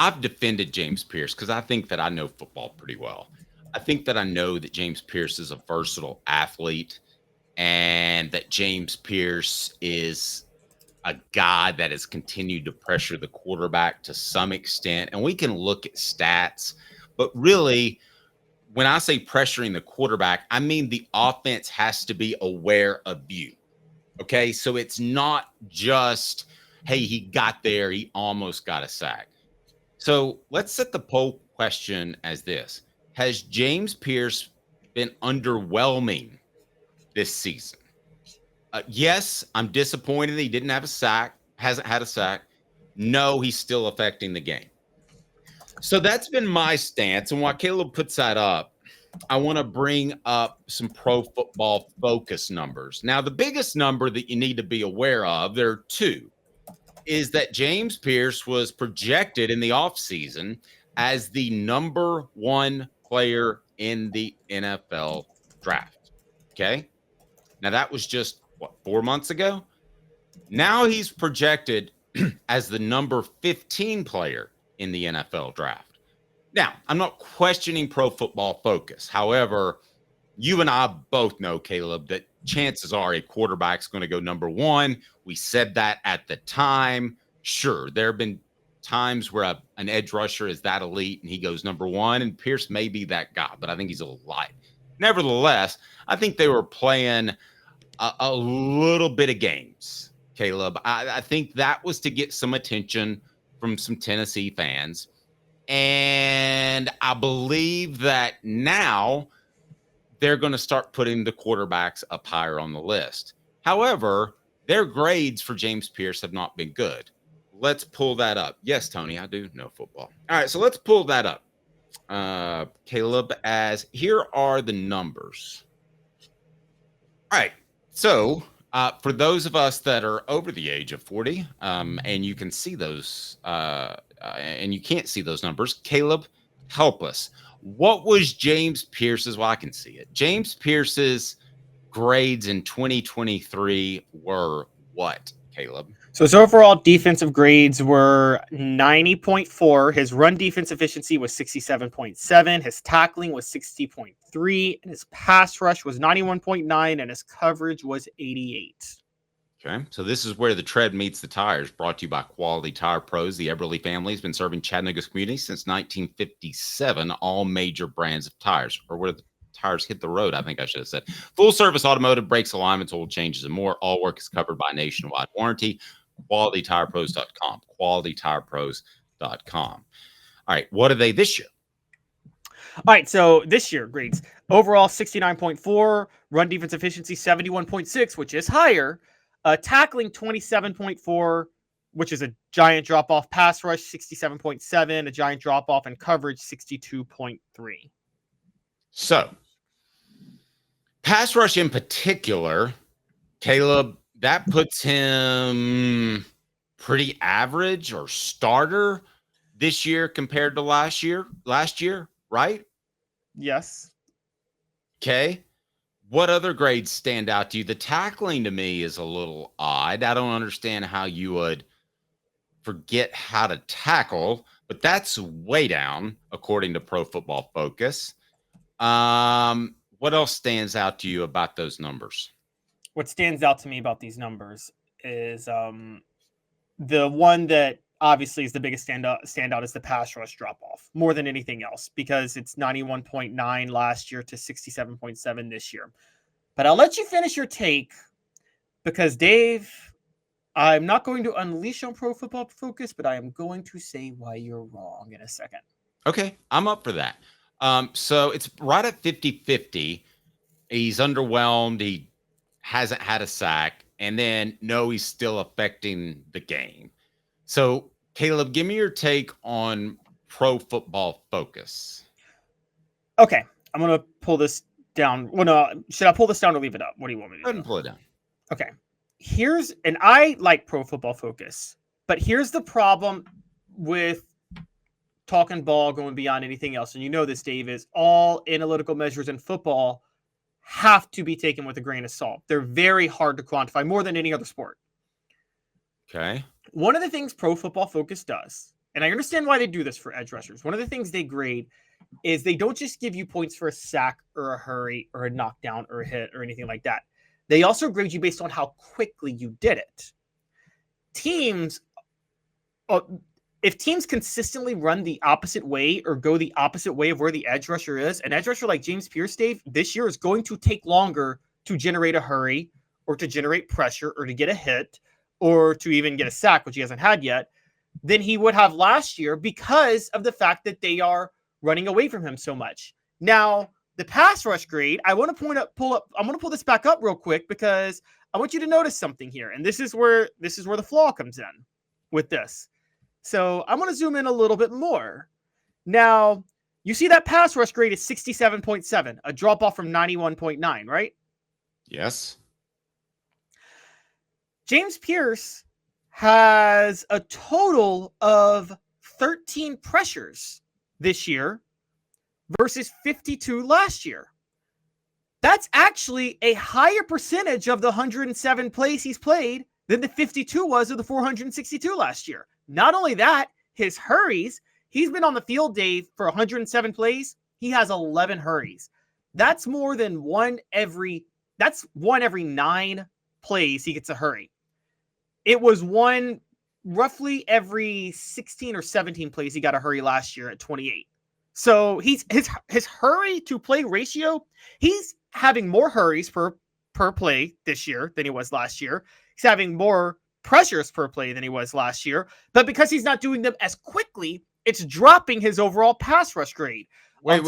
I've defended James Pearce because I think that I know football pretty well. I think that I know that James Pearce is a versatile athlete and that James Pearce is a guy that has continued to pressure the quarterback to some extent. And we can look at stats, but really, when I say pressuring the quarterback, I mean the offense has to be aware of you. Okay. So it's not just, hey, he got there, he almost got a sack. So let's set the poll question as this: has James Pearce been underwhelming this season? Yes, I'm disappointed he didn't have a sack, hasn't had a sack. No, he's still affecting the game. So that's been my stance. And while Caleb puts that up, I want to bring up some pro football focus numbers. Now, the biggest number that you need to be aware of, there are two, is that James Pearce was projected in the offseason as the number one player in the NFL draft. Okay. Now, that was just, 4 months ago? Now he's projected as the number 15 player in the NFL draft. Now, I'm not questioning pro football focus. However, you and I both know, Caleb, that chances are a quarterback's going to go number one. We said that at the time. Sure, there have been times where an edge rusher is that elite and he goes number one, and Pearce may be that guy, but I think he's a little light. Nevertheless, I think they were playing a little bit of games, Caleb. I think that was to get some attention from some Tennessee fans. And I believe that now they're going to start putting the quarterbacks up higher on the list. However, their grades for James Pearce have not been good. Let's pull that up. Yes, Tony, I do know football. All right, so let's pull that up. Caleb, as here are the numbers. All right, so for those of us that are over the age of 40, and you can see those, and you can't see those numbers, Caleb, help us. What was James Pearce's? Well, I can see it. James Pearce's grades in 2023 were what, Caleb? So his overall defensive grades were 90.4. His run defense efficiency was 67.7. His tackling was 60.3. And his pass rush was 91.9. And his coverage was 88. Okay, so this is where the tread meets the tires, brought to you by Quality Tire Pros. The Eberle family has been serving Chattanooga's community since 1957, all major brands of tires, or where the tires hit the road, I think I should have said. Full service automotive, brakes, alignments, oil changes, and more. All work is covered by nationwide warranty. QualityTirePros.com. QualityTirePros.com. All right, what are they this year? All right, so this year, grades. Overall, 69.4. Run defense efficiency, 71.6, which is higher. Tackling, 27.4, which is a giant drop-off. Pass rush, 67.7. A giant drop-off. And coverage, 62.3. So, pass rush in particular, Caleb, that puts him pretty average or starter this year compared to last year, right? Yes. Okay. What other grades stand out to you? The tackling to me is a little odd. I don't understand how you would forget how to tackle, but that's way down according to Pro Football Focus. What else stands out to you about those numbers? What stands out to me about these numbers is the one that obviously is the biggest standout is the pass rush drop off more than anything else, because it's 91.9 last year to 67.7 this year. But I'll let you finish your take because, Dave, I'm not going to unleash on Pro Football Focus, but I am going to say why you're wrong in a second. Okay, I'm up for that. So it's right at 50-50. He's underwhelmed. He hasn't had a sack. And then, no, he's still affecting the game. So, Caleb, give me your take on Pro Football Focus. Okay, I'm going to pull this down. Well, no, should I pull this down or leave it up? What do you want me to do? Go ahead and pull it down. Okay. And I like Pro Football Focus, but here's the problem with talking ball going beyond anything else. And you know this, Dave, is all analytical measures in football have to be taken with a grain of salt. They're very hard to quantify, more than any other sport. Okay. One of the things Pro Football Focus does and I understand why they do this for edge rushers. One of the things they grade is they don't just give you points for a sack or a hurry or a knockdown or a hit or anything like that. They also grade you based on how quickly you did it. If teams consistently run the opposite way or go the opposite way of where the edge rusher is, an edge rusher like James Pearce, Dave, this year is going to take longer to generate a hurry or to generate pressure or to get a hit or to even get a sack, which he hasn't had yet, than he would have last year because of the fact that they are running away from him so much. Now, the pass rush grade, I want to pull this back up real quick because I want you to notice something here. And this is where the flaw comes in with this. So I'm going to zoom in a little bit more. Now, you see that pass rush grade is 67.7, a drop off from 91.9, right? Yes. James Pearce has a total of 13 pressures this year versus 52 last year. That's actually a higher percentage of the 107 plays he's played than the 52 was of the 462 last year. Not only that, his hurries, he's been on the field, Dave, for 107 plays. He has 11 hurries. That's more than one every 9 plays he gets a hurry. It was one roughly every 16 or 17 plays he got a hurry last year at 28. So his hurry to play ratio, he's having more hurries per play this year than he was last year. He's having more pressures per play than he was last year. But because he's not doing them as quickly, it's dropping his overall pass rush grade. Wait.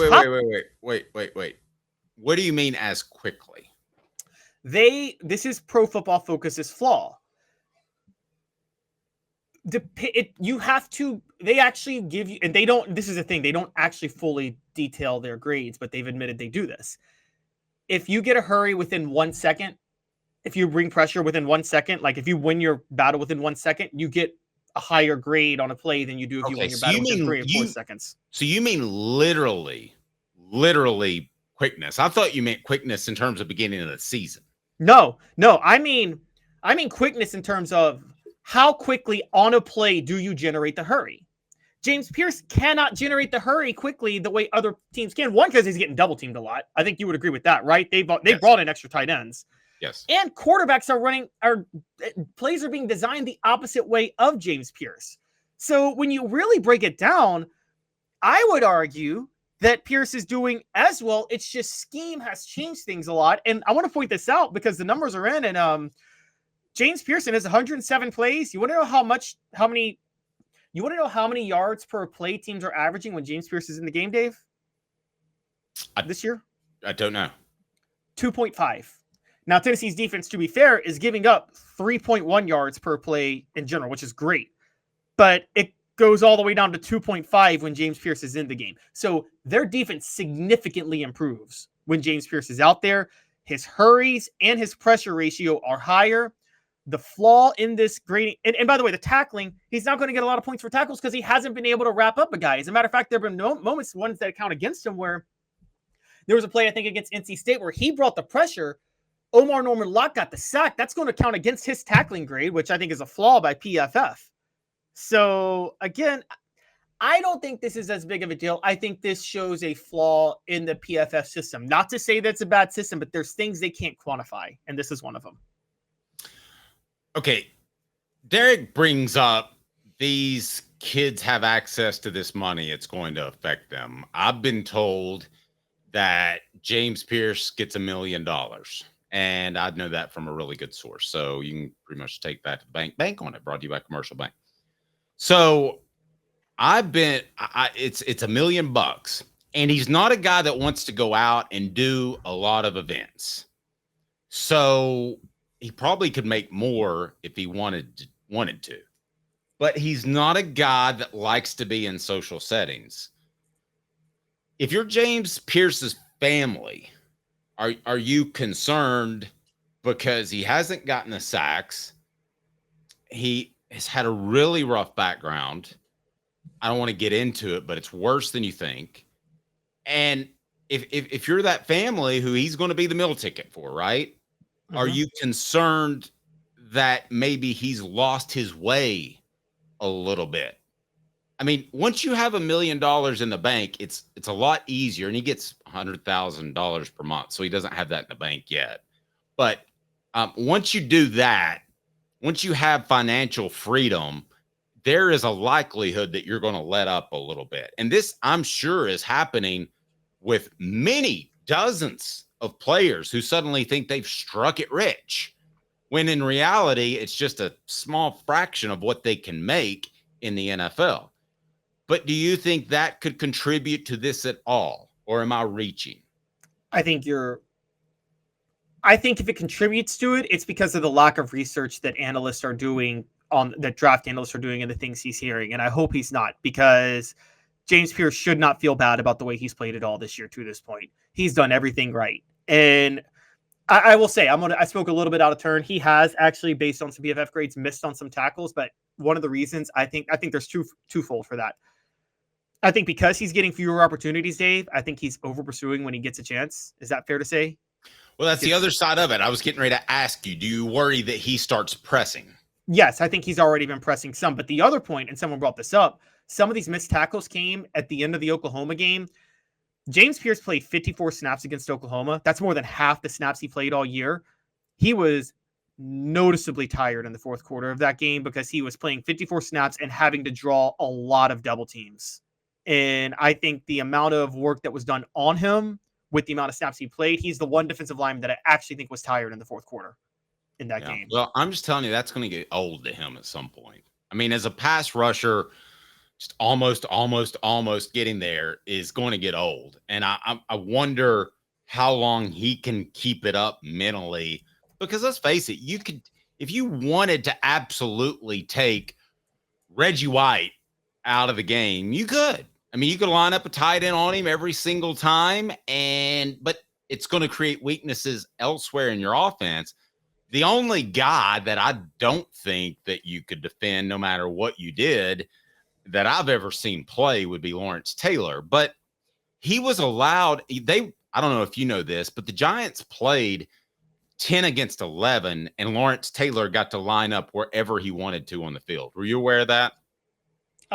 What do you mean as quickly? This is Pro Football Focus's flaw. They actually give you, and they don't, this is the thing, they don't actually fully detail their grades, but they've admitted they do this. If you get a hurry within 1 second, if you bring pressure within 1 second, like if you win your battle within 1 second, you get a higher grade on a play than you do if you win your battle within 3 or 4 seconds. So you mean literally quickness. I thought you meant quickness in terms of beginning of the season. No, I mean quickness in terms of how quickly on a play do you generate the hurry? James Pearce cannot generate the hurry quickly the way other teams can. One, because he's getting double teamed a lot. I think you would agree with that, right? They brought in extra tight ends. Yes. And quarterbacks plays are being designed the opposite way of James Pearce. So when you really break it down, I would argue that Pearce is doing as well. It's just scheme has changed things a lot. And I want to point this out because the numbers are in, and James Pearce has 107 plays. You want to know how many yards per play teams are averaging when James Pearce is in the game, Dave? This year? I don't know. 2.5. Now, Tennessee's defense, to be fair, is giving up 3.1 yards per play in general, which is great. But it goes all the way down to 2.5 when James Pearce is in the game. So their defense significantly improves when James Pearce is out there. His hurries and his pressure ratio are higher. The flaw in this grading, and by the way, the tackling, he's not going to get a lot of points for tackles because he hasn't been able to wrap up a guy. As a matter of fact, there have been moments, ones that count against him, where there was a play, I think, against NC State where he brought the pressure. Omar Norman Locke got the sack. That's going to count against his tackling grade, which I think is a flaw by PFF. So, again, I don't think this is as big of a deal. I think this shows a flaw in the PFF system. Not to say that's a bad system, but there's things they can't quantify, and this is one of them. Okay, Derek brings up these kids have access to this money. It's going to affect them. I've been told that James Pearce gets $1 million, and I know that from a really good source. So you can pretty much take that to the bank on it. Brought to you by Commercial Bank. So it's $1 million, and he's not a guy that wants to go out and do a lot of events. So he probably could make more if he wanted to, but he's not a guy that likes to be in social settings. If you're James Pearce's family, are you concerned because he hasn't gotten the sacks? He has had a really rough background. I don't want to get into it, but it's worse than you think. And if you're that family who he's going to be the meal ticket for, right? Mm-hmm. Are you concerned that maybe he's lost his way a little bit? I mean, once you have $1 million in the bank, it's a lot easier, and he gets $100,000 per month, so he doesn't have that in the bank yet. But once you do that, once you have financial freedom, there is a likelihood that you're going to let up a little bit. And this, I'm sure, is happening with many dozens of players who suddenly think they've struck it rich, when in reality, it's just a small fraction of what they can make in the NFL. But do you think that could contribute to this at all? Or am I reaching? I think if it contributes to it, it's because of the lack of research that analysts are doing that draft analysts are doing and the things he's hearing. And I hope he's not, because James Pearce should not feel bad about the way he's played it all this year to this point. He's done everything right. And I will say, I spoke a little bit out of turn. He has actually, based on some PFF grades, missed on some tackles. But one of the reasons I think there's twofold for that. I think because he's getting fewer opportunities, Dave, I think he's over pursuing when he gets a chance. Is that fair to say? Well, that's the other side of it. I was getting ready to ask you, do you worry that he starts pressing? Yes, I think he's already been pressing some. But the other point, and someone brought this up, some of these missed tackles came at the end of the Oklahoma game. James Pearce played 54 snaps against Oklahoma. That's more than half the snaps he played all year. He was noticeably tired in the fourth quarter of that game because he was playing 54 snaps and having to draw a lot of double teams. And I think the amount of work that was done on him with the amount of snaps he played, he's the one defensive lineman that I actually think was tired in the fourth quarter in that game. Well, I'm just telling you, that's going to get old to him at some point. I mean, as a pass rusher, just almost getting there is going to get old. And I wonder how long he can keep it up mentally, because let's face it, you could, if you wanted to absolutely take Reggie White out of the game, you could. I mean, you could line up a tight end on him every single time, but it's going to create weaknesses elsewhere in your offense. The only guy that I don't think that you could defend, no matter what you did, that I've ever seen play would be Lawrence Taylor. But he was allowed, I don't know if you know this, but the Giants played 10 against 11, and Lawrence Taylor got to line up wherever he wanted to on the field. Were you aware of that?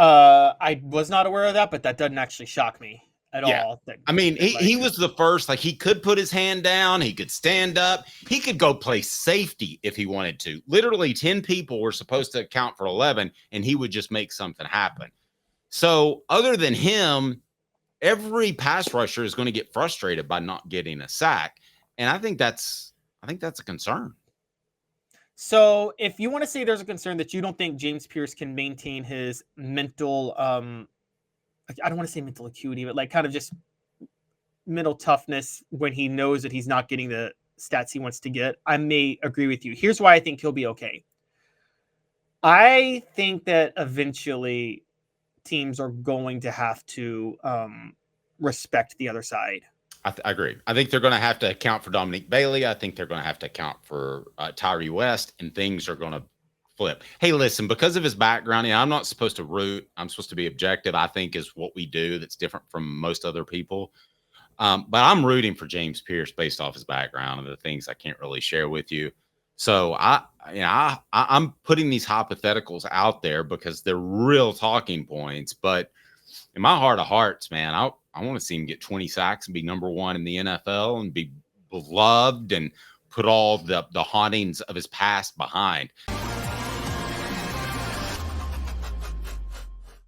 I was not aware of that, but that doesn't actually shock me at all. I mean, he was the first, like, he could put his hand down, he could stand up, he could go play safety if he wanted to. Literally 10 people were supposed to account for 11, and he would just make something happen. So other than him, every pass rusher is going to get frustrated by not getting a sack. And I think that's a concern. So if you want to say there's a concern that you don't think James Pearce can maintain his mental, I don't want to say mental acuity, but like kind of just mental toughness when he knows that he's not getting the stats he wants to get, I may agree with you. Here's why I think he'll be okay. I think that eventually teams are going to have to respect the other side. I agree. I think they're going to have to account for Dominique Bailey. I think they're going to have to account for Tyree West, and things are going to flip. Hey, listen, because of his background, I'm not supposed to root. I'm supposed to be objective, I think, is what we do that's different from most other people. But I'm rooting for James Pearce based off his background and the things I can't really share with you. So I'm putting these hypotheticals out there because they're real talking points. But in my heart of hearts, man, I want to see him get 20 sacks and be number one in the NFL and be beloved and put all the hauntings of his past behind.